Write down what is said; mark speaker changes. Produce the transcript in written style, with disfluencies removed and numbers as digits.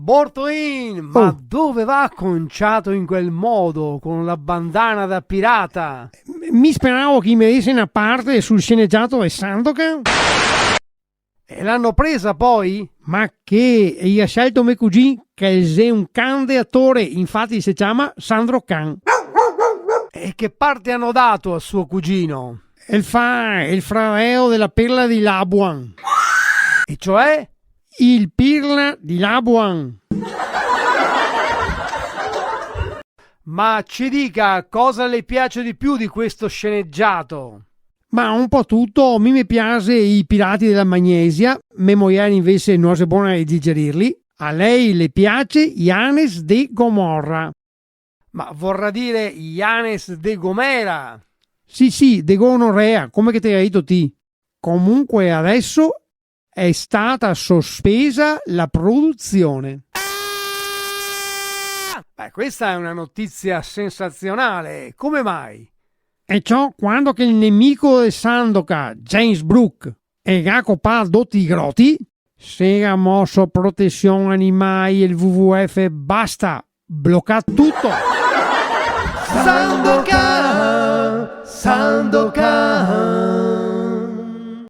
Speaker 1: Bortoin, ma dove va conciato in quel modo, con la bandana da pirata?
Speaker 2: Mi speravo che mi desse una parte sul sceneggiato di Sandokan.
Speaker 1: E l'hanno presa poi?
Speaker 2: Ma che io ho scelto mio cugino che è un grande attore, infatti si chiama Sandro Can.
Speaker 1: E che parte hanno dato a suo cugino?
Speaker 2: Il fratello della Perla di Labuan.
Speaker 1: E cioè?
Speaker 2: Il Pirla di Labuan.
Speaker 1: Ma ci dica cosa le piace di più di questo sceneggiato?
Speaker 2: Ma un po' tutto, a me mi piace i pirati della Magnesia, mia moglie invece non è buona a digerirli, a lei le piace Yanes de Gomorra.
Speaker 1: Ma vorrà dire Yanes de Gomera?
Speaker 2: Sì, de gonorrea, come che ti hai detto ti. Comunque adesso è stata sospesa la produzione.
Speaker 1: Beh, questa è una notizia sensazionale. Come mai?
Speaker 2: E ciò quando che il nemico di Sandokan, James Brooke, e Gacopa dotti groti, si era mosso protezione animali e il WWF basta, blocca tutto.
Speaker 1: Sandokan, Sandokan.